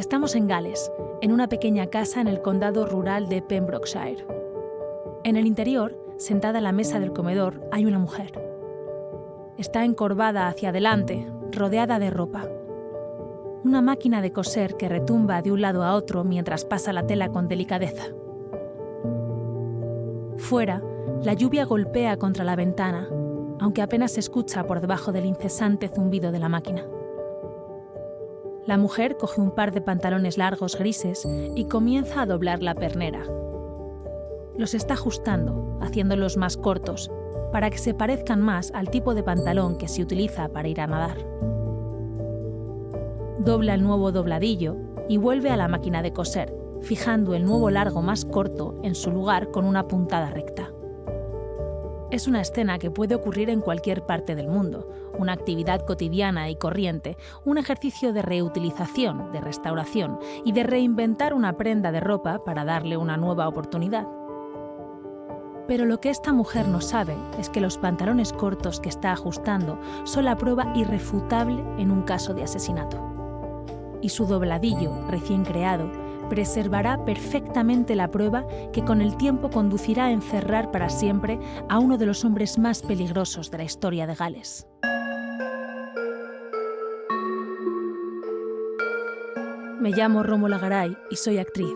Estamos en Gales, en una pequeña casa en el condado rural de Pembrokeshire. En el interior, sentada a la mesa del comedor, hay una mujer. Está encorvada hacia adelante, rodeada de ropa. Una máquina de coser que retumba de un lado a otro mientras pasa la tela con delicadeza. Fuera, la lluvia golpea contra la ventana, aunque apenas se escucha por debajo del incesante zumbido de la máquina. La mujer coge un par de pantalones largos grises y comienza a doblar la pernera. Los está ajustando, haciéndolos más cortos, para que se parezcan más al tipo de pantalón que se utiliza para ir a nadar. Dobla el nuevo dobladillo y vuelve a la máquina de coser, fijando el nuevo largo más corto en su lugar con una puntada recta. Es una escena que puede ocurrir en cualquier parte del mundo, una actividad cotidiana y corriente, un ejercicio de reutilización, de restauración y de reinventar una prenda de ropa para darle una nueva oportunidad. Pero lo que esta mujer no sabe es que los pantalones cortos que está ajustando son la prueba irrefutable en un caso de asesinato. Y su dobladillo, recién creado, preservará perfectamente la prueba que con el tiempo conducirá a encerrar para siempre a uno de los hombres más peligrosos de la historia de Gales. Me llamo Rómola Garay y soy actriz.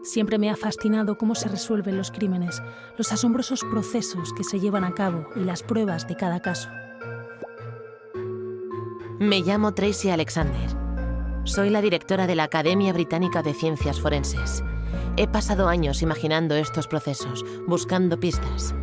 Siempre me ha fascinado cómo se resuelven los crímenes, los asombrosos procesos que se llevan a cabo y las pruebas de cada caso. Me llamo Tracy Alexander. Soy la directora de la Academia Británica de Ciencias Forenses. He pasado años imaginando estos procesos, buscando pistas.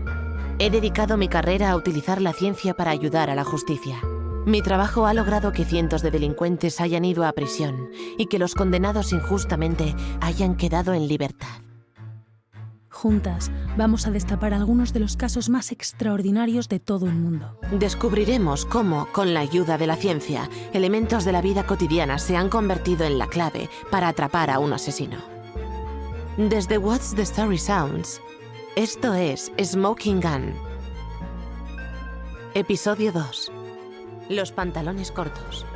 He dedicado mi carrera a utilizar la ciencia para ayudar a la justicia. Mi trabajo ha logrado que cientos de delincuentes hayan ido a prisión y que los condenados injustamente hayan quedado en libertad. Juntas, vamos a destapar algunos de los casos más extraordinarios de todo el mundo. Descubriremos cómo, con la ayuda de la ciencia, elementos de la vida cotidiana se han convertido en la clave para atrapar a un asesino. Desde What's the Story Sounds, esto es Smoking Gun. Episodio 2. Los pantalones cortos.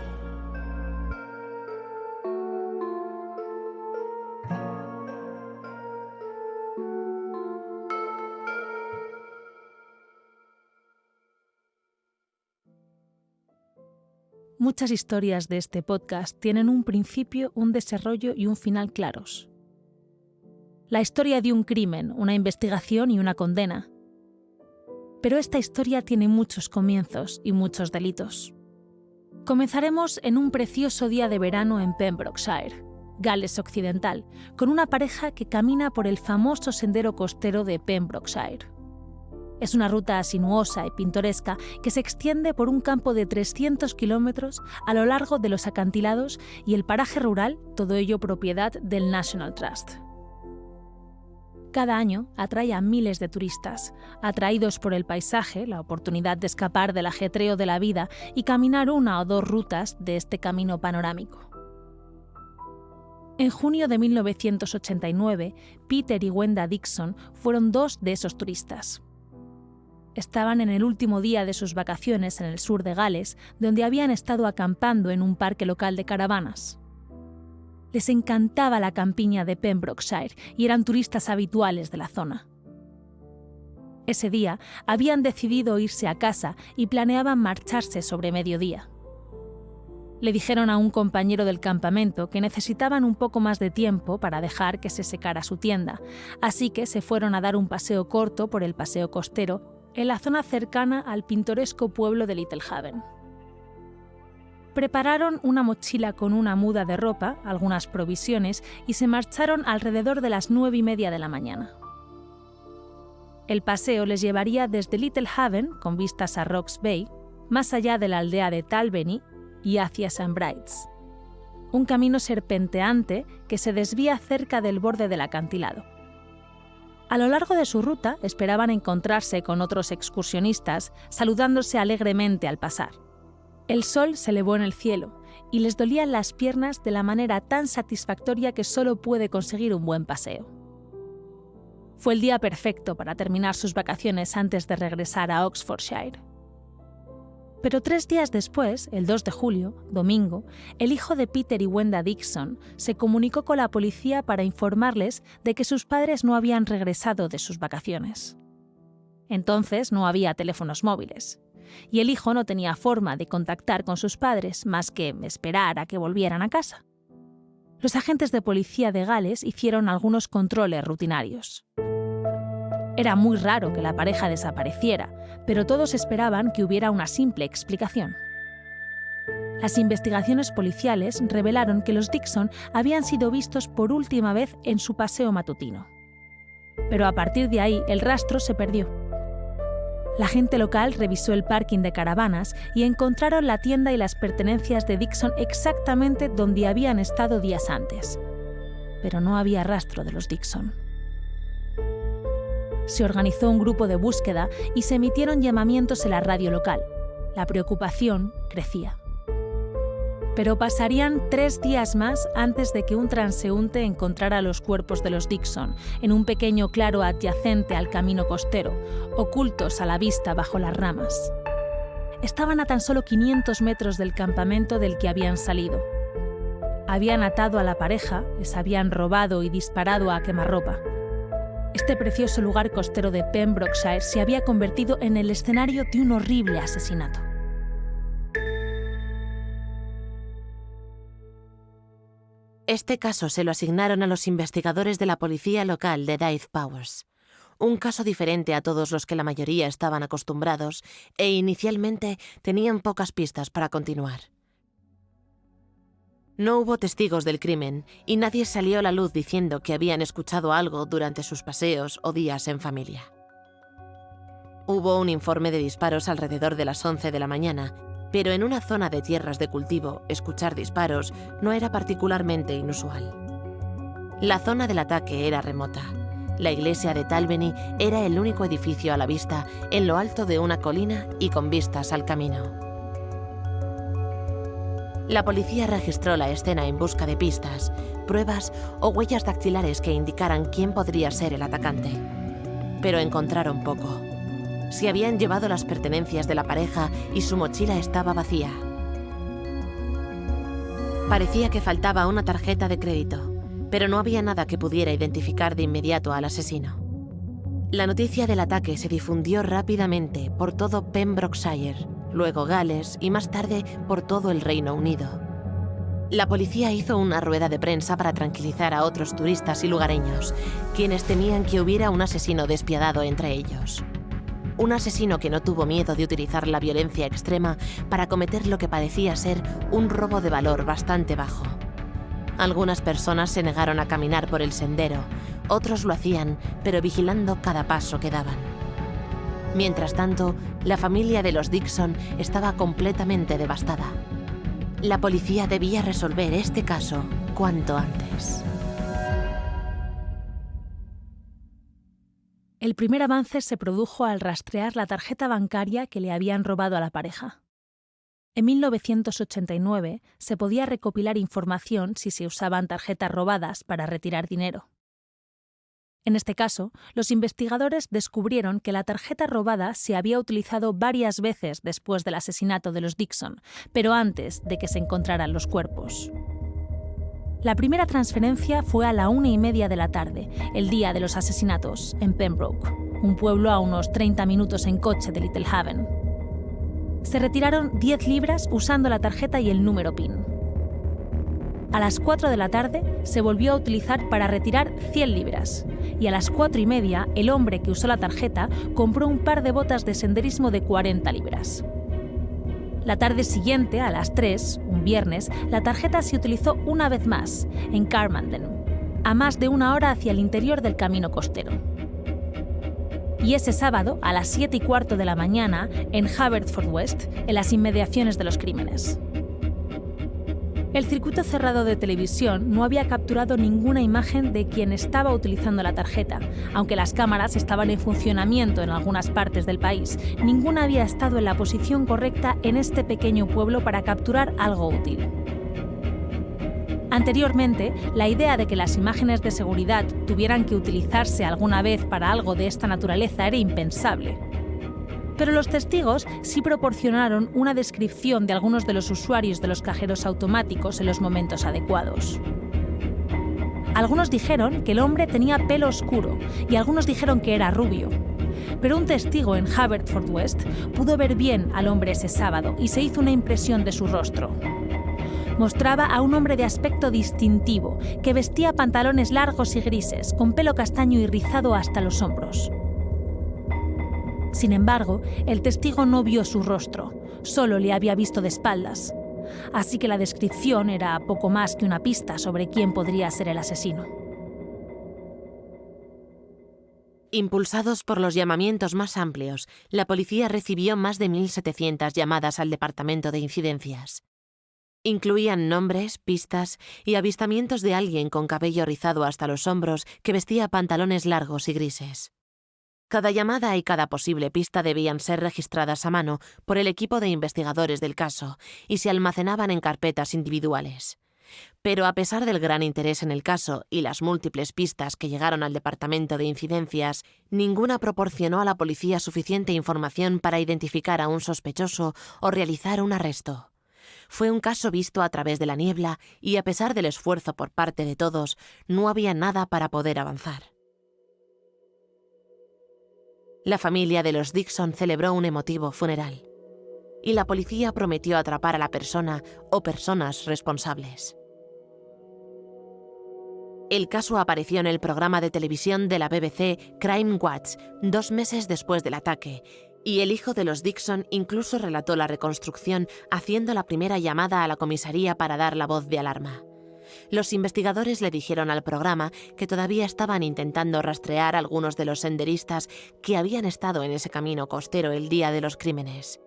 Muchas historias de este podcast tienen un principio, un desarrollo y un final claros. La historia de un crimen, una investigación y una condena. Pero esta historia tiene muchos comienzos y muchos delitos. Comenzaremos en un precioso día de verano en Pembrokeshire, Gales Occidental, con una pareja que camina por el famoso sendero costero de Pembrokeshire. Es una ruta sinuosa y pintoresca que se extiende por un campo de 300 kilómetros a lo largo de los acantilados y el paraje rural, todo ello propiedad del National Trust. Cada año atrae a miles de turistas, atraídos por el paisaje, la oportunidad de escapar del ajetreo de la vida y caminar una o dos rutas de este camino panorámico. En junio de 1989, Peter y Wenda Dixon fueron dos de esos turistas. Estaban en el último día de sus vacaciones en el sur de Gales, donde habían estado acampando en un parque local de caravanas. Les encantaba la campiña de Pembrokeshire y eran turistas habituales de la zona. Ese día habían decidido irse a casa y planeaban marcharse sobre mediodía. Le dijeron a un compañero del campamento que necesitaban un poco más de tiempo para dejar que se secara su tienda, así que se fueron a dar un paseo corto por el paseo costero en la zona cercana al pintoresco pueblo de Littlehaven. Prepararon una mochila con una muda de ropa, algunas provisiones, y se marcharon alrededor de las 9:30 de la mañana. El paseo les llevaría desde Littlehaven, con vistas a Rocks Bay, más allá de la aldea de Talbeny y hacia St. Bride's. Un camino serpenteante que se desvía cerca del borde del acantilado. A lo largo de su ruta esperaban encontrarse con otros excursionistas, saludándose alegremente al pasar. El sol se elevó en el cielo y les dolían las piernas de la manera tan satisfactoria que solo puede conseguir un buen paseo. Fue el día perfecto para terminar sus vacaciones antes de regresar a Oxfordshire. Pero 3 días después, el 2 de julio, domingo, el hijo de Peter y Wenda Dixon se comunicó con la policía para informarles de que sus padres no habían regresado de sus vacaciones. Entonces no había teléfonos móviles, y el hijo no tenía forma de contactar con sus padres más que esperar a que volvieran a casa. Los agentes de policía de Gales hicieron algunos controles rutinarios. Era muy raro que la pareja desapareciera, pero todos esperaban que hubiera una simple explicación. Las investigaciones policiales revelaron que los Dixon habían sido vistos por última vez en su paseo matutino. Pero a partir de ahí el rastro se perdió. La gente local revisó el parking de caravanas y encontraron la tienda y las pertenencias de Dixon exactamente donde habían estado días antes. Pero no había rastro de los Dixon. Se organizó un grupo de búsqueda y se emitieron llamamientos en la radio local. La preocupación crecía. Pero pasarían 3 días más antes de que un transeúnte encontrara los cuerpos de los Dixon en un pequeño claro adyacente al camino costero, ocultos a la vista bajo las ramas. Estaban a tan solo 500 metros del campamento del que habían salido. Habían atado a la pareja, les habían robado y disparado a quemarropa. Este precioso lugar costero de Pembrokeshire se había convertido en el escenario de un horrible asesinato. Este caso se lo asignaron a los investigadores de la policía local de Dythe Powers. Un caso diferente a todos los que la mayoría estaban acostumbrados e inicialmente tenían pocas pistas para continuar. No hubo testigos del crimen y nadie salió a la luz diciendo que habían escuchado algo durante sus paseos o días en familia. Hubo un informe de disparos alrededor de las 11 de la mañana, pero en una zona de tierras de cultivo, escuchar disparos no era particularmente inusual. La zona del ataque era remota. La iglesia de Talbeny era el único edificio a la vista en lo alto de una colina y con vistas al camino. La policía registró la escena en busca de pistas, pruebas o huellas dactilares que indicaran quién podría ser el atacante. Pero encontraron poco. Se habían llevado las pertenencias de la pareja y su mochila estaba vacía. Parecía que faltaba una tarjeta de crédito, pero no había nada que pudiera identificar de inmediato al asesino. La noticia del ataque se difundió rápidamente por todo Pembrokeshire, luego Gales y más tarde por todo el Reino Unido. La policía hizo una rueda de prensa para tranquilizar a otros turistas y lugareños, quienes temían que hubiera un asesino despiadado entre ellos. Un asesino que no tuvo miedo de utilizar la violencia extrema para cometer lo que parecía ser un robo de valor bastante bajo. Algunas personas se negaron a caminar por el sendero, otros lo hacían, pero vigilando cada paso que daban. Mientras tanto, la familia de los Dixon estaba completamente devastada. La policía debía resolver este caso cuanto antes. El primer avance se produjo al rastrear la tarjeta bancaria que le habían robado a la pareja. En 1989 se podía recopilar información si se usaban tarjetas robadas para retirar dinero. En este caso, los investigadores descubrieron que la tarjeta robada se había utilizado varias veces después del asesinato de los Dixon, pero antes de que se encontraran los cuerpos. La primera transferencia fue a la 1:30 de la tarde, el día de los asesinatos, en Pembroke, un pueblo a unos 30 minutos en coche de Littlehaven. Se retiraron 10 libras usando la tarjeta y el número PIN. A las 4 de la tarde se volvió a utilizar para retirar 100 libras y a las 4:30 el hombre que usó la tarjeta compró un par de botas de senderismo de 40 libras. La tarde siguiente, a las 3, un viernes, la tarjeta se utilizó una vez más, en Carmarthen, a más de 1 hora hacia el interior del camino costero. Y ese sábado, a las 7:15 de la mañana, en Haverfordwest, en las inmediaciones de los crímenes. El circuito cerrado de televisión no había capturado ninguna imagen de quien estaba utilizando la tarjeta. Aunque las cámaras estaban en funcionamiento en algunas partes del país, ninguna había estado en la posición correcta en este pequeño pueblo para capturar algo útil. Anteriormente, la idea de que las imágenes de seguridad tuvieran que utilizarse alguna vez para algo de esta naturaleza era impensable. Pero los testigos sí proporcionaron una descripción de algunos de los usuarios de los cajeros automáticos en los momentos adecuados. Algunos dijeron que el hombre tenía pelo oscuro y algunos dijeron que era rubio. Pero un testigo en Haverford West pudo ver bien al hombre ese sábado y se hizo una impresión de su rostro. Mostraba a un hombre de aspecto distintivo, que vestía pantalones largos y grises, con pelo castaño y rizado hasta los hombros. Sin embargo, el testigo no vio su rostro, solo le había visto de espaldas. Así que la descripción era poco más que una pista sobre quién podría ser el asesino. Impulsados por los llamamientos más amplios, la policía recibió más de 1.700 llamadas al departamento de incidencias. Incluían nombres, pistas y avistamientos de alguien con cabello rizado hasta los hombros que vestía pantalones largos y grises. Cada llamada y cada posible pista debían ser registradas a mano por el equipo de investigadores del caso y se almacenaban en carpetas individuales. Pero a pesar del gran interés en el caso y las múltiples pistas que llegaron al departamento de incidencias, ninguna proporcionó a la policía suficiente información para identificar a un sospechoso o realizar un arresto. Fue un caso visto a través de la niebla y, a pesar del esfuerzo por parte de todos, no había nada para poder avanzar. La familia de los Dixon celebró un emotivo funeral y la policía prometió atrapar a la persona o personas responsables. El caso apareció en el programa de televisión de la BBC Crime Watch 2 meses después del ataque, y el hijo de los Dixon incluso relató la reconstrucción haciendo la primera llamada a la comisaría para dar la voz de alarma. Los investigadores le dijeron al programa que todavía estaban intentando rastrear a algunos de los senderistas que habían estado en ese camino costero el día de los crímenes.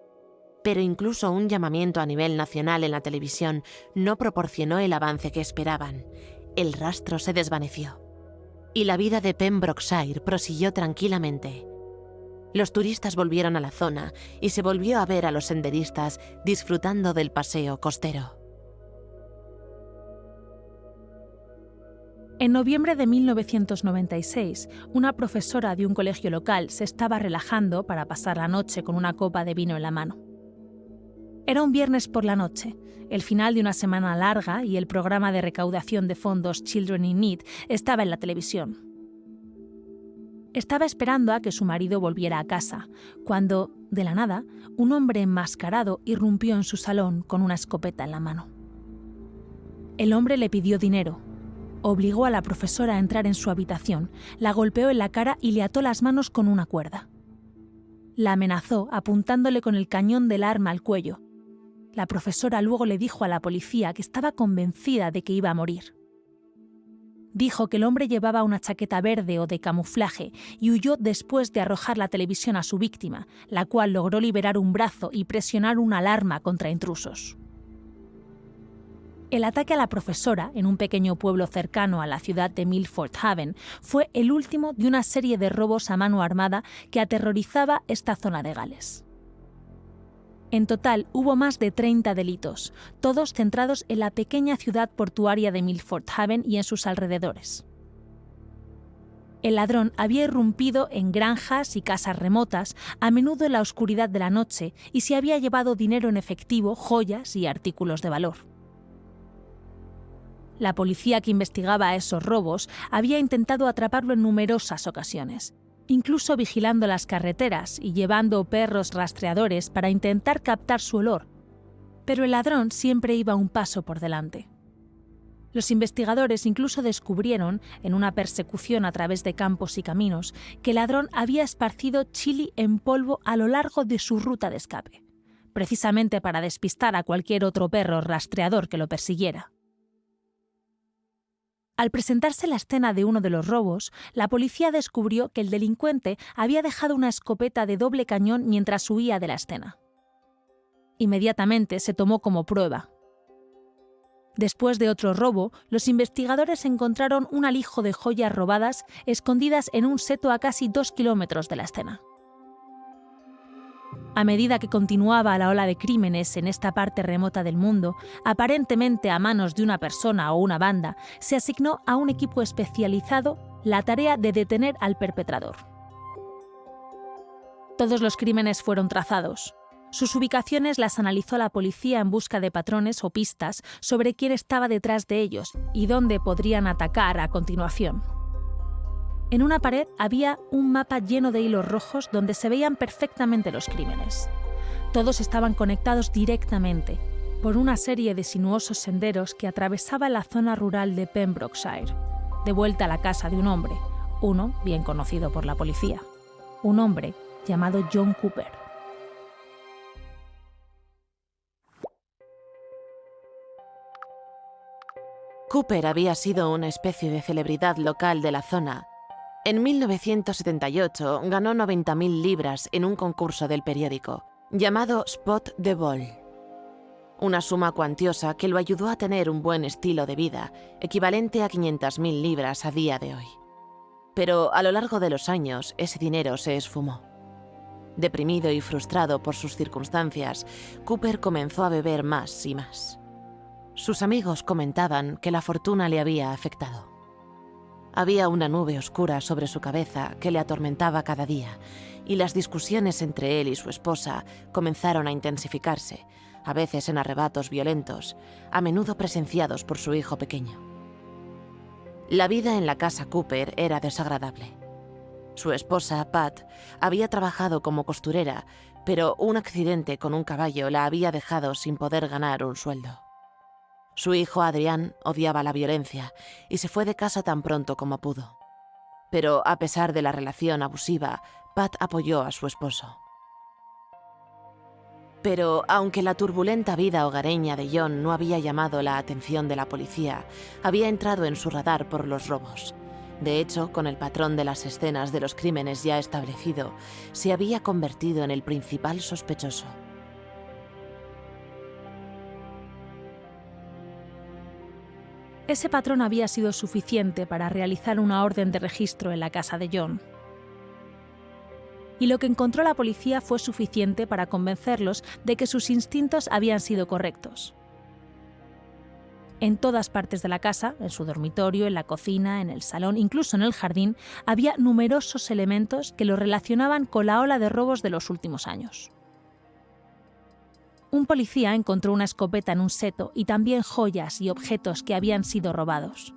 Pero incluso un llamamiento a nivel nacional en la televisión no proporcionó el avance que esperaban. El rastro se desvaneció y la vida de Pembrokeshire prosiguió tranquilamente. Los turistas volvieron a la zona y se volvió a ver a los senderistas disfrutando del paseo costero. En noviembre de 1996, una profesora de un colegio local se estaba relajando para pasar la noche con una copa de vino en la mano. Era un viernes por la noche, el final de una semana larga, y el programa de recaudación de fondos Children in Need estaba en la televisión. Estaba esperando a que su marido volviera a casa, cuando, de la nada, un hombre enmascarado irrumpió en su salón con una escopeta en la mano. El hombre le pidió dinero, obligó a la profesora a entrar en su habitación, la golpeó en la cara y le ató las manos con una cuerda. La amenazó apuntándole con el cañón del arma al cuello. La profesora luego le dijo a la policía que estaba convencida de que iba a morir. Dijo que el hombre llevaba una chaqueta verde o de camuflaje y huyó después de arrojar la televisión a su víctima, la cual logró liberar un brazo y presionar una alarma contra intrusos. El ataque a la profesora en un pequeño pueblo cercano a la ciudad de Milford Haven fue el último de una serie de robos a mano armada que aterrorizaba esta zona de Gales. En total hubo más de 30 delitos, todos centrados en la pequeña ciudad portuaria de Milford Haven y en sus alrededores. El ladrón había irrumpido en granjas y casas remotas, a menudo en la oscuridad de la noche, y se había llevado dinero en efectivo, joyas y artículos de valor. La policía que investigaba esos robos había intentado atraparlo en numerosas ocasiones, incluso vigilando las carreteras y llevando perros rastreadores para intentar captar su olor, pero el ladrón siempre iba un paso por delante. Los investigadores incluso descubrieron, en una persecución a través de campos y caminos, que el ladrón había esparcido chili en polvo a lo largo de su ruta de escape, precisamente para despistar a cualquier otro perro rastreador que lo persiguiera. Al presentarse la escena de uno de los robos, la policía descubrió que el delincuente había dejado una escopeta de doble cañón mientras huía de la escena. Inmediatamente se tomó como prueba. Después de otro robo, los investigadores encontraron un alijo de joyas robadas escondidas en un seto a casi 2 kilómetros de la escena. A medida que continuaba la ola de crímenes en esta parte remota del mundo, aparentemente a manos de una persona o una banda, se asignó a un equipo especializado la tarea de detener al perpetrador. Todos los crímenes fueron trazados. Sus ubicaciones las analizó la policía en busca de patrones o pistas sobre quién estaba detrás de ellos y dónde podrían atacar a continuación. En una pared había un mapa lleno de hilos rojos donde se veían perfectamente los crímenes. Todos estaban conectados directamente por una serie de sinuosos senderos que atravesaban la zona rural de Pembrokeshire, de vuelta a la casa de un hombre, uno bien conocido por la policía, un hombre llamado John Cooper. Cooper había sido una especie de celebridad local de la zona. En 1978 ganó 90.000 libras en un concurso del periódico, llamado Spot the Ball. Una suma cuantiosa que lo ayudó a tener un buen estilo de vida, equivalente a 500.000 libras a día de hoy. Pero a lo largo de los años, ese dinero se esfumó. Deprimido y frustrado por sus circunstancias, Cooper comenzó a beber más y más. Sus amigos comentaban que la fortuna le había afectado. Había una nube oscura sobre su cabeza que le atormentaba cada día, y las discusiones entre él y su esposa comenzaron a intensificarse, a veces en arrebatos violentos, a menudo presenciados por su hijo pequeño. La vida en la casa Cooper era desagradable. Su esposa, Pat, había trabajado como costurera, pero un accidente con un caballo la había dejado sin poder ganar un sueldo. Su hijo Adrián odiaba la violencia y se fue de casa tan pronto como pudo. Pero a pesar de la relación abusiva, Pat apoyó a su esposo. Pero aunque la turbulenta vida hogareña de John no había llamado la atención de la policía, había entrado en su radar por los robos. De hecho, con el patrón de las escenas de los crímenes ya establecido, se había convertido en el principal sospechoso. Ese patrón había sido suficiente para realizar una orden de registro en la casa de John. Y lo que encontró la policía fue suficiente para convencerlos de que sus instintos habían sido correctos. En todas partes de la casa, en su dormitorio, en la cocina, en el salón, incluso en el jardín, había numerosos elementos que lo relacionaban con la ola de robos de los últimos años. Un policía encontró una escopeta en un seto y también joyas y objetos que habían sido robados.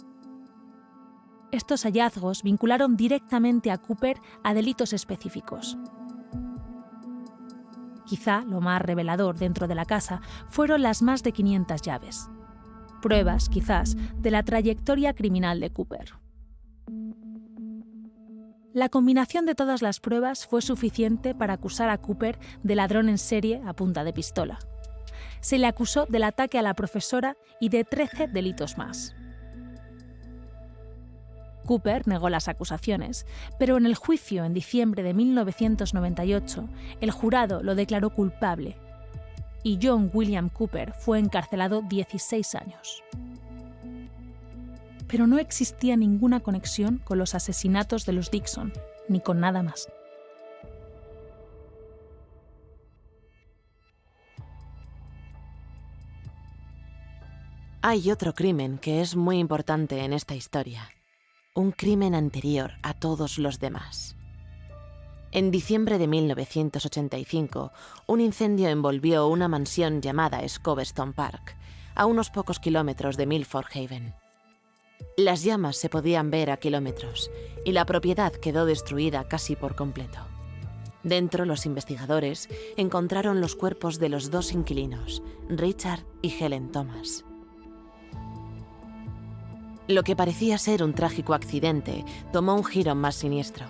Estos hallazgos vincularon directamente a Cooper a delitos específicos. Quizá lo más revelador dentro de la casa fueron las más de 500 llaves. Pruebas, quizás, de la trayectoria criminal de Cooper. La combinación de todas las pruebas fue suficiente para acusar a Cooper de ladrón en serie a punta de pistola. Se le acusó del ataque a la profesora y de 13 delitos más. Cooper negó las acusaciones, pero en el juicio en diciembre de 1998, el jurado lo declaró culpable y John William Cooper fue encarcelado 16 años. Pero no existía ninguna conexión con los asesinatos de los Dixon, ni con nada más. Hay otro crimen que es muy importante en esta historia. Un crimen anterior a todos los demás. En diciembre de 1985, un incendio envolvió una mansión llamada Scobestone Park, a unos pocos kilómetros de Milford Haven. Las llamas se podían ver a kilómetros y la propiedad quedó destruida casi por completo. Dentro, los investigadores encontraron los cuerpos de los dos inquilinos, Richard y Helen Thomas. Lo que parecía ser un trágico accidente tomó un giro más siniestro,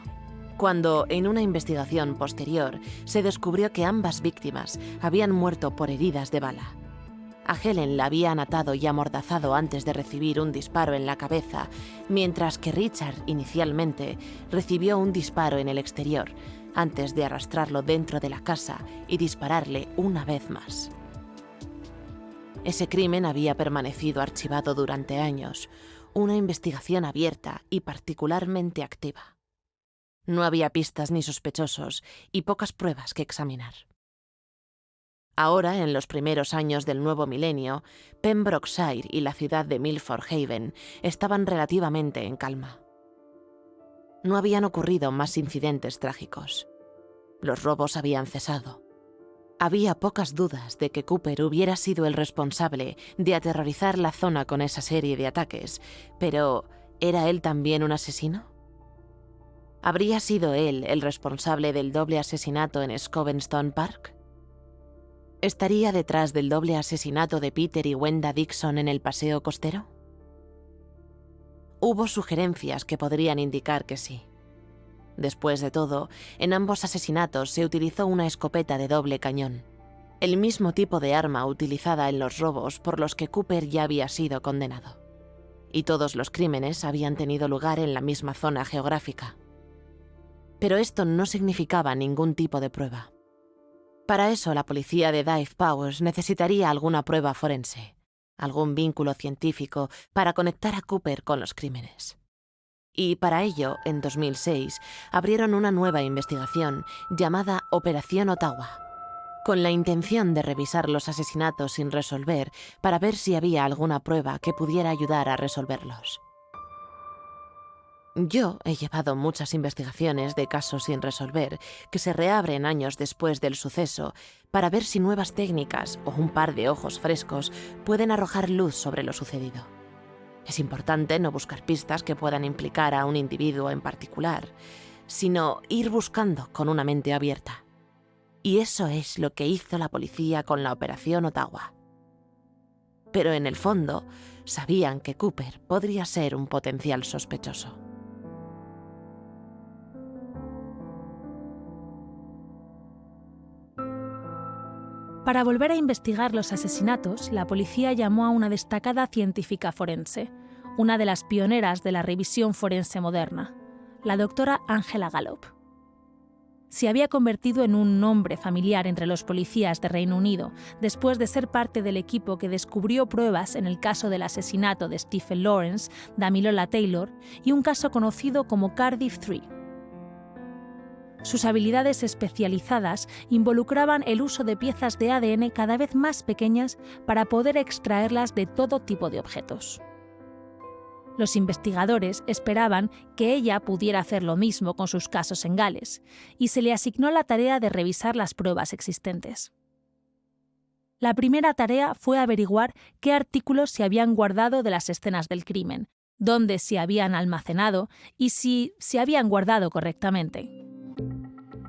cuando, en una investigación posterior, se descubrió que ambas víctimas habían muerto por heridas de bala. A Helen la habían atado y amordazado antes de recibir un disparo en la cabeza, mientras que Richard, inicialmente, recibió un disparo en el exterior, antes de arrastrarlo dentro de la casa y dispararle una vez más. Ese crimen había permanecido archivado durante años, una investigación abierta y particularmente activa. No había pistas ni sospechosos y pocas pruebas que examinar. Ahora, en los primeros años del nuevo milenio, Pembrokeshire y la ciudad de Milford Haven estaban relativamente en calma. No habían ocurrido más incidentes trágicos. Los robos habían cesado. Había pocas dudas de que Cooper hubiera sido el responsable de aterrorizar la zona con esa serie de ataques, pero ¿era él también un asesino? ¿Habría sido él el responsable del doble asesinato en Scovenston Park? ¿Estaría detrás del doble asesinato de Peter y Wenda Dixon en el paseo costero? Hubo sugerencias que podrían indicar que sí. Después de todo, en ambos asesinatos se utilizó una escopeta de doble cañón, el mismo tipo de arma utilizada en los robos por los que Cooper ya había sido condenado. Y todos los crímenes habían tenido lugar en la misma zona geográfica. Pero esto no significaba ningún tipo de prueba. Para eso, la policía de Dive Powers necesitaría alguna prueba forense, algún vínculo científico para conectar a Cooper con los crímenes. Y para ello, en 2006, abrieron una nueva investigación llamada Operación Ottawa, con la intención de revisar los asesinatos sin resolver para ver si había alguna prueba que pudiera ayudar a resolverlos. Yo he llevado muchas investigaciones de casos sin resolver que se reabren años después del suceso para ver si nuevas técnicas o un par de ojos frescos pueden arrojar luz sobre lo sucedido. Es importante no buscar pistas que puedan implicar a un individuo en particular, sino ir buscando con una mente abierta. Y eso es lo que hizo la policía con la Operación Ottawa. Pero en el fondo, sabían que Cooper podría ser un potencial sospechoso. Para volver a investigar los asesinatos, la policía llamó a una destacada científica forense, una de las pioneras de la revisión forense moderna, la doctora Angela Gallop. Se había convertido en un nombre familiar entre los policías de Reino Unido después de ser parte del equipo que descubrió pruebas en el caso del asesinato de Stephen Lawrence, Damilola Taylor y un caso conocido como Cardiff 3. Sus habilidades especializadas involucraban el uso de piezas de ADN cada vez más pequeñas para poder extraerlas de todo tipo de objetos. Los investigadores esperaban que ella pudiera hacer lo mismo con sus casos en Gales, y se le asignó la tarea de revisar las pruebas existentes. La primera tarea fue averiguar qué artículos se habían guardado de las escenas del crimen, dónde se habían almacenado y si se habían guardado correctamente.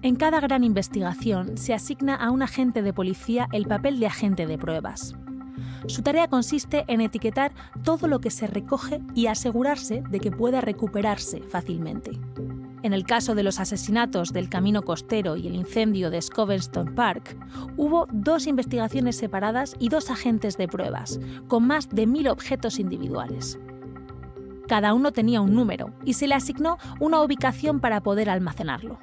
En cada gran investigación se asigna a un agente de policía el papel de agente de pruebas. Su tarea consiste en etiquetar todo lo que se recoge y asegurarse de que pueda recuperarse fácilmente. En el caso de los asesinatos del Camino Costero y el incendio de Scovenston Park, hubo 2 investigaciones separadas y 2 agentes de pruebas, con más de 1000 objetos individuales. Cada uno tenía un número y se le asignó una ubicación para poder almacenarlo.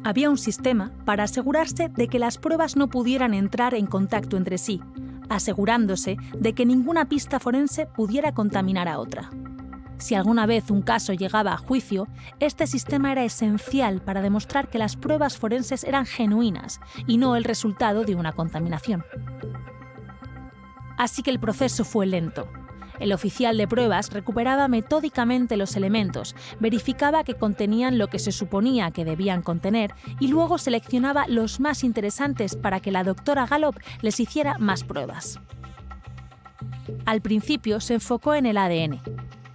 Había un sistema para asegurarse de que las pruebas no pudieran entrar en contacto entre sí, asegurándose de que ninguna pista forense pudiera contaminar a otra. Si alguna vez un caso llegaba a juicio, este sistema era esencial para demostrar que las pruebas forenses eran genuinas y no el resultado de una contaminación. Así que el proceso fue lento. El oficial de pruebas recuperaba metódicamente los elementos, verificaba que contenían lo que se suponía que debían contener y luego seleccionaba los más interesantes para que la doctora Gallop les hiciera más pruebas. Al principio se enfocó en el ADN.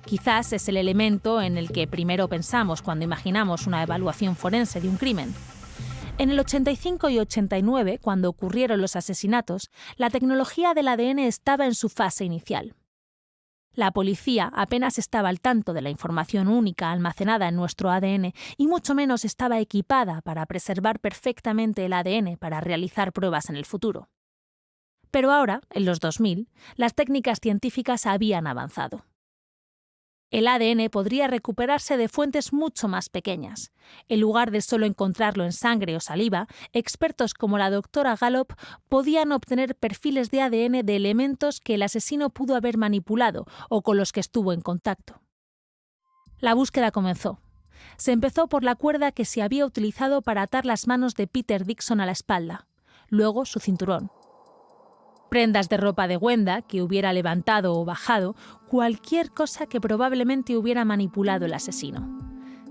Quizás es el elemento en el que primero pensamos cuando imaginamos una evaluación forense de un crimen. En el 85 y 89, cuando ocurrieron los asesinatos, la tecnología del ADN estaba en su fase inicial. La policía apenas estaba al tanto de la información única almacenada en nuestro ADN y mucho menos estaba equipada para preservar perfectamente el ADN para realizar pruebas en el futuro. Pero ahora, en los 2000, las técnicas científicas habían avanzado. El ADN podría recuperarse de fuentes mucho más pequeñas. En lugar de solo encontrarlo en sangre o saliva, expertos como la doctora Gallop podían obtener perfiles de ADN de elementos que el asesino pudo haber manipulado o con los que estuvo en contacto. La búsqueda comenzó. Se empezó por la cuerda que se había utilizado para atar las manos de Peter Dixon a la espalda, luego su cinturón. Prendas de ropa de Wenda que hubiera levantado o bajado, cualquier cosa que probablemente hubiera manipulado el asesino.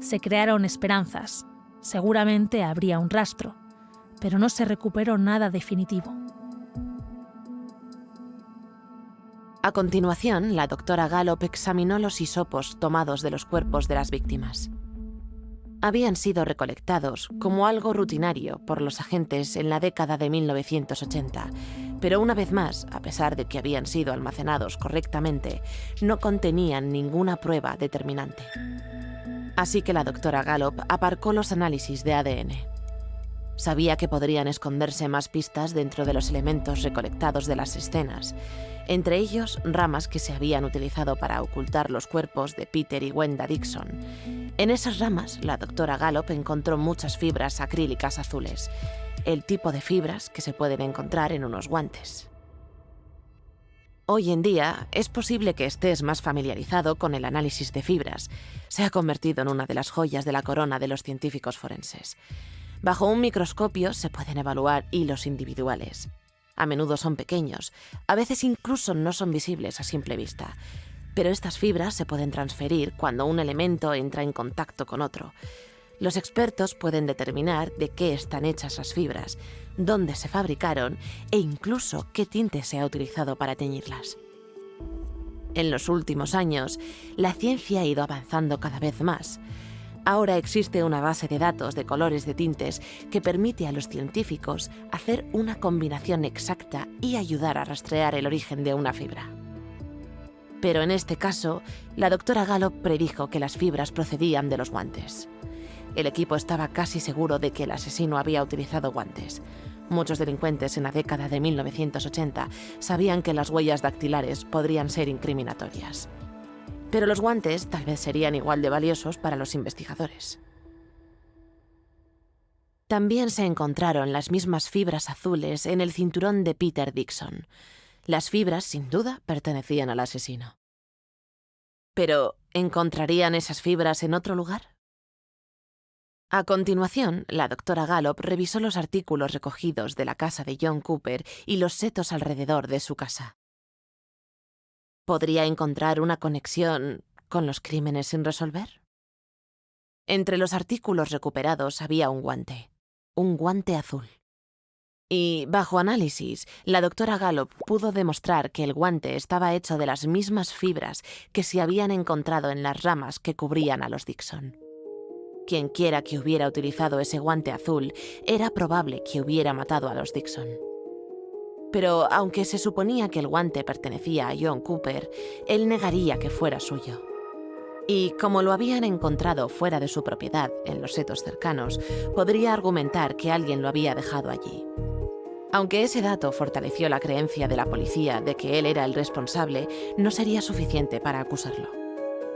Se crearon esperanzas. Seguramente habría un rastro, pero no se recuperó nada definitivo. A continuación, la doctora Gallop examinó los hisopos tomados de los cuerpos de las víctimas. Habían sido recolectados como algo rutinario por los agentes en la década de 1980, pero una vez más, a pesar de que habían sido almacenados correctamente, no contenían ninguna prueba determinante. Así que la doctora Gallop aparcó los análisis de ADN. Sabía que podrían esconderse más pistas dentro de los elementos recolectados de las escenas, entre ellos ramas que se habían utilizado para ocultar los cuerpos de Peter y Wenda Dixon. En esas ramas, la doctora Gallop encontró muchas fibras acrílicas azules, el tipo de fibras que se pueden encontrar en unos guantes. Hoy en día, es posible que estés más familiarizado con el análisis de fibras. Se ha convertido en una de las joyas de la corona de los científicos forenses. Bajo un microscopio se pueden evaluar hilos individuales. A menudo son pequeños, a veces incluso no son visibles a simple vista. Pero estas fibras se pueden transferir cuando un elemento entra en contacto con otro. Los expertos pueden determinar de qué están hechas las fibras, dónde se fabricaron e incluso qué tinte se ha utilizado para teñirlas. En los últimos años, la ciencia ha ido avanzando cada vez más. Ahora existe una base de datos de colores de tintes que permite a los científicos hacer una combinación exacta y ayudar a rastrear el origen de una fibra. Pero en este caso, la doctora Gallop predijo que las fibras procedían de los guantes. El equipo estaba casi seguro de que el asesino había utilizado guantes. Muchos delincuentes en la década de 1980 sabían que las huellas dactilares podrían ser incriminatorias. Pero los guantes tal vez serían igual de valiosos para los investigadores. También se encontraron las mismas fibras azules en el cinturón de Peter Dixon. Las fibras, sin duda, pertenecían al asesino. ¿Pero encontrarían esas fibras en otro lugar? A continuación, la doctora Gallop revisó los artículos recogidos de la casa de John Cooper y los setos alrededor de su casa. ¿Podría encontrar una conexión con los crímenes sin resolver? Entre los artículos recuperados había un guante azul. Y, bajo análisis, la doctora Gallop pudo demostrar que el guante estaba hecho de las mismas fibras que se habían encontrado en las ramas que cubrían a los Dixon. Quienquiera que hubiera utilizado ese guante azul, era probable que hubiera matado a los Dixon. Pero, aunque se suponía que el guante pertenecía a John Cooper, él negaría que fuera suyo. Y, como lo habían encontrado fuera de su propiedad, en los setos cercanos, podría argumentar que alguien lo había dejado allí. Aunque ese dato fortaleció la creencia de la policía de que él era el responsable, no sería suficiente para acusarlo.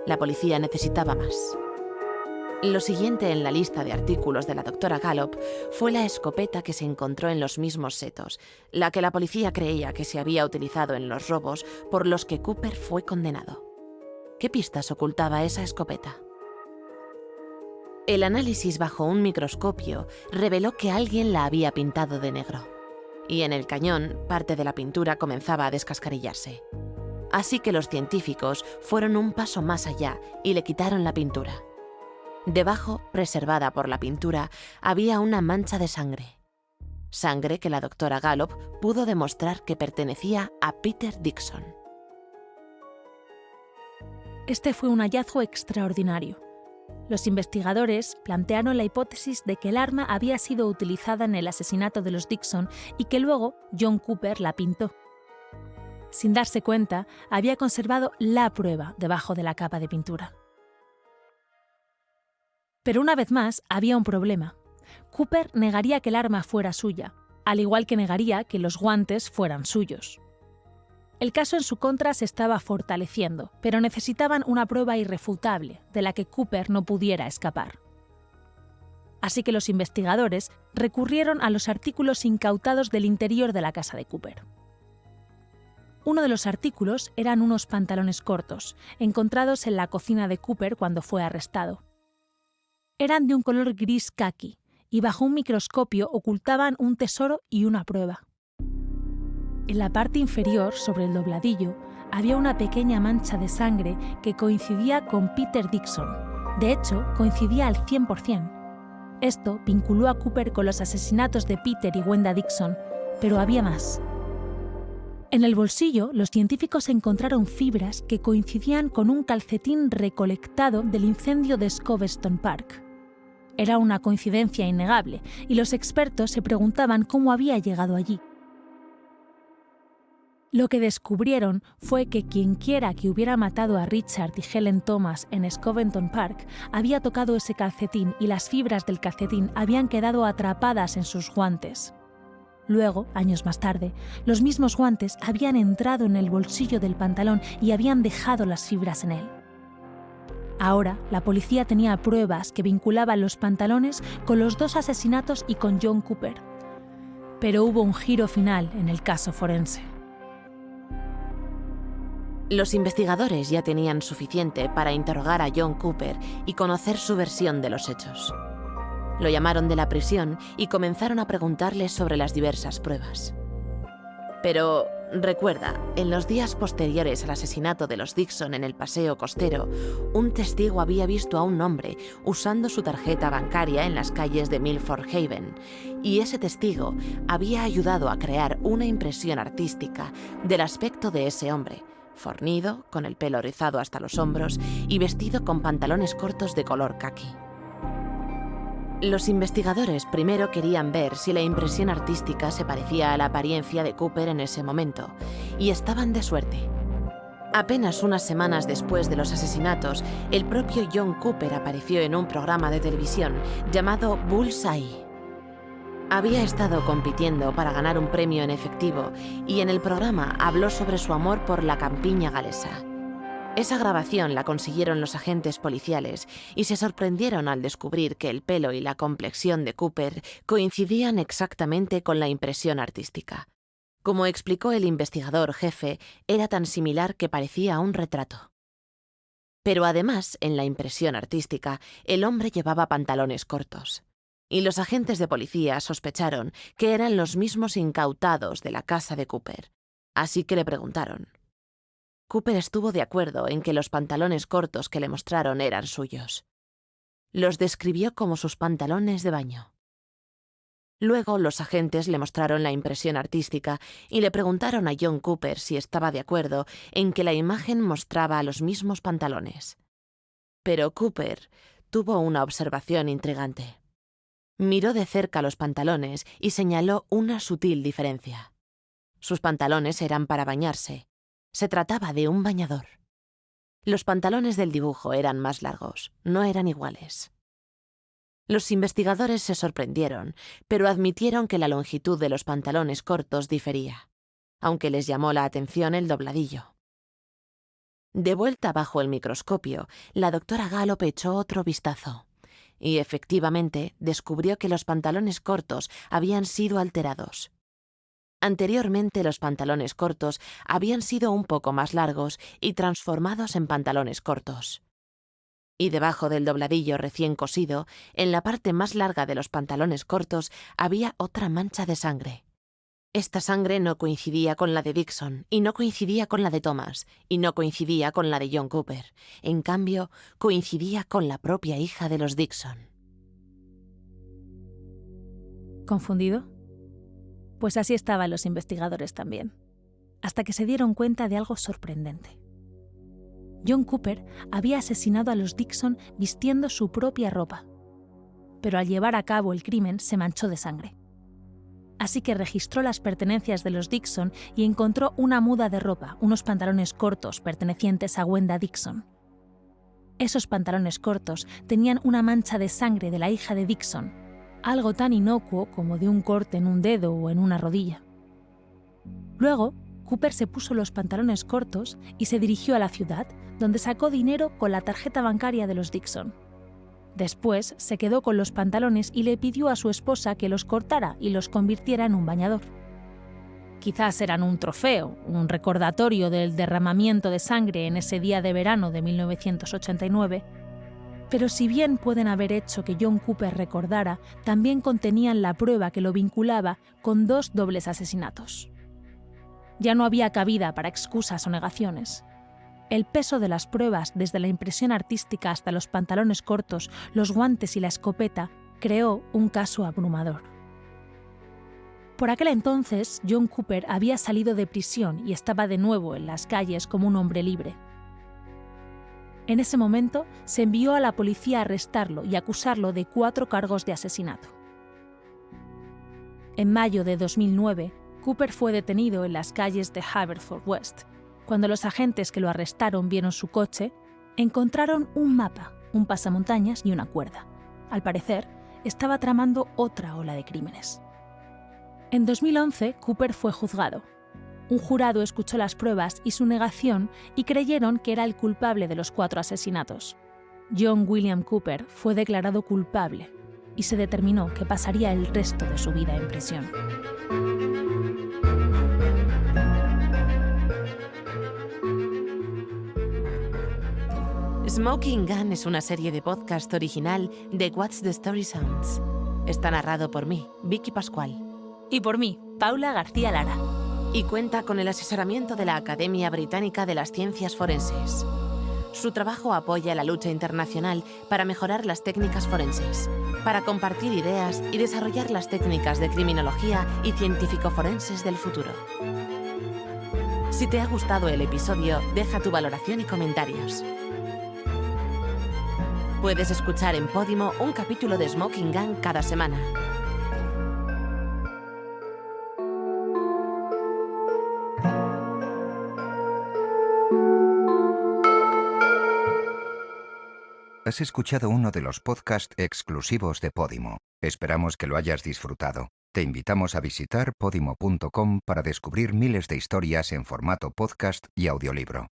La policía necesitaba más. Lo siguiente en la lista de artículos de la doctora Gallop fue la escopeta que se encontró en los mismos setos, la que la policía creía que se había utilizado en los robos por los que Cooper fue condenado. ¿Qué pistas ocultaba esa escopeta? El análisis bajo un microscopio reveló que alguien la había pintado de negro, y en el cañón parte de la pintura comenzaba a descascarillarse. Así que los científicos fueron un paso más allá y le quitaron la pintura. Debajo, preservada por la pintura, había una mancha de sangre. Sangre que la doctora Gallop pudo demostrar que pertenecía a Peter Dixon. Este fue un hallazgo extraordinario. Los investigadores plantearon la hipótesis de que el arma había sido utilizada en el asesinato de los Dixon y que luego John Cooper la pintó. Sin darse cuenta, había conservado la prueba debajo de la capa de pintura. Pero una vez más, había un problema. Cooper negaría que el arma fuera suya, al igual que negaría que los guantes fueran suyos. El caso en su contra se estaba fortaleciendo, pero necesitaban una prueba irrefutable de la que Cooper no pudiera escapar. Así que los investigadores recurrieron a los artículos incautados del interior de la casa de Cooper. Uno de los artículos eran unos pantalones cortos, encontrados en la cocina de Cooper cuando fue arrestado. Eran de un color gris caqui y bajo un microscopio ocultaban un tesoro y una prueba. En la parte inferior, sobre el dobladillo, había una pequeña mancha de sangre que coincidía con Peter Dixon. De hecho, coincidía al 100%. Esto vinculó a Cooper con los asesinatos de Peter y Wenda Dixon, pero había más. En el bolsillo, los científicos encontraron fibras que coincidían con un calcetín recolectado del incendio de Scobeston Park. Era una coincidencia innegable, y los expertos se preguntaban cómo había llegado allí. Lo que descubrieron fue que quienquiera que hubiera matado a Richard y Helen Thomas en Scobeston Park había tocado ese calcetín y las fibras del calcetín habían quedado atrapadas en sus guantes. Luego, años más tarde, los mismos guantes habían entrado en el bolsillo del pantalón y habían dejado las fibras en él. Ahora, la policía tenía pruebas que vinculaban los pantalones con los 2 asesinatos y con John Cooper. Pero hubo un giro final en el caso forense. Los investigadores ya tenían suficiente para interrogar a John Cooper y conocer su versión de los hechos. Lo llamaron de la prisión y comenzaron a preguntarle sobre las diversas pruebas. Pero, recuerda, en los días posteriores al asesinato de los Dixon en el paseo costero, un testigo había visto a un hombre usando su tarjeta bancaria en las calles de Milford Haven, y ese testigo había ayudado a crear una impresión artística del aspecto de ese hombre, fornido, con el pelo rizado hasta los hombros y vestido con pantalones cortos de color caqui. Los investigadores primero querían ver si la impresión artística se parecía a la apariencia de Cooper en ese momento, y estaban de suerte. Apenas unas semanas después de los asesinatos, el propio John Cooper apareció en un programa de televisión llamado Bullseye. Había estado compitiendo para ganar un premio en efectivo y en el programa habló sobre su amor por la campiña galesa. Esa grabación la consiguieron los agentes policiales y se sorprendieron al descubrir que el pelo y la complexión de Cooper coincidían exactamente con la impresión artística. Como explicó el investigador jefe, era tan similar que parecía un retrato. Pero además, en la impresión artística, el hombre llevaba pantalones cortos. Y los agentes de policía sospecharon que eran los mismos incautados de la casa de Cooper. Así que le preguntaron. Cooper estuvo de acuerdo en que los pantalones cortos que le mostraron eran suyos. Los describió como sus pantalones de baño. Luego los agentes le mostraron la impresión artística y le preguntaron a John Cooper si estaba de acuerdo en que la imagen mostraba los mismos pantalones. Pero Cooper tuvo una observación intrigante. Miró de cerca los pantalones y señaló una sutil diferencia. Sus pantalones eran para bañarse. Se trataba de un bañador. Los pantalones del dibujo eran más largos, no eran iguales. Los investigadores se sorprendieron, pero admitieron que la longitud de los pantalones cortos difería, aunque les llamó la atención el dobladillo. De vuelta bajo el microscopio, la doctora Gallop echó otro vistazo. Y efectivamente descubrió que los pantalones cortos habían sido alterados. Anteriormente los pantalones cortos habían sido un poco más largos y transformados en pantalones cortos. Y debajo del dobladillo recién cosido, en la parte más larga de los pantalones cortos, había otra mancha de sangre. Esta sangre no coincidía con la de Dixon, y no coincidía con la de Thomas, y no coincidía con la de John Cooper. En cambio, coincidía con la propia hija de los Dixon. ¿Confundido? Pues así estaban los investigadores también, hasta que se dieron cuenta de algo sorprendente. John Cooper había asesinado a los Dixon vistiendo su propia ropa, pero al llevar a cabo el crimen se manchó de sangre. Así que registró las pertenencias de los Dixon y encontró una muda de ropa, unos pantalones cortos pertenecientes a Wenda Dixon. Esos pantalones cortos tenían una mancha de sangre de la hija de Dixon, algo tan inocuo como de un corte en un dedo o en una rodilla. Luego, Cooper se puso los pantalones cortos y se dirigió a la ciudad, donde sacó dinero con la tarjeta bancaria de los Dixon. Después se quedó con los pantalones y le pidió a su esposa que los cortara y los convirtiera en un bañador. Quizás eran un trofeo, un recordatorio del derramamiento de sangre en ese día de verano de 1989, pero si bien pueden haber hecho que John Cooper recordara, también contenían la prueba que lo vinculaba con 2 dobles asesinatos. Ya no había cabida para excusas o negaciones. El peso de las pruebas, desde la impresión artística hasta los pantalones cortos, los guantes y la escopeta, creó un caso abrumador. Por aquel entonces, John Cooper había salido de prisión y estaba de nuevo en las calles como un hombre libre. En ese momento, se envió a la policía a arrestarlo y acusarlo de 4 cargos de asesinato. En mayo de 2009, Cooper fue detenido en las calles de Haverfordwest. Cuando los agentes que lo arrestaron vieron su coche, encontraron un mapa, un pasamontañas y una cuerda. Al parecer, estaba tramando otra ola de crímenes. En 2011, Cooper fue juzgado. Un jurado escuchó las pruebas y su negación y creyeron que era el culpable de los 4 asesinatos. John William Cooper fue declarado culpable y se determinó que pasaría el resto de su vida en prisión. Smoking Gun es una serie de podcast original de What's the Story Sounds. Está narrado por mí, Vicky Pascual. Y por mí, Paula García Lara. Y cuenta con el asesoramiento de la Academia Británica de las Ciencias Forenses. Su trabajo apoya la lucha internacional para mejorar las técnicas forenses, para compartir ideas y desarrollar las técnicas de criminología y científico-forenses del futuro. Si te ha gustado el episodio, deja tu valoración y comentarios. Puedes escuchar en Podimo un capítulo de Smoking Gun cada semana. Has escuchado uno de los podcasts exclusivos de Podimo. Esperamos que lo hayas disfrutado. Te invitamos a visitar podimo.com para descubrir miles de historias en formato podcast y audiolibro.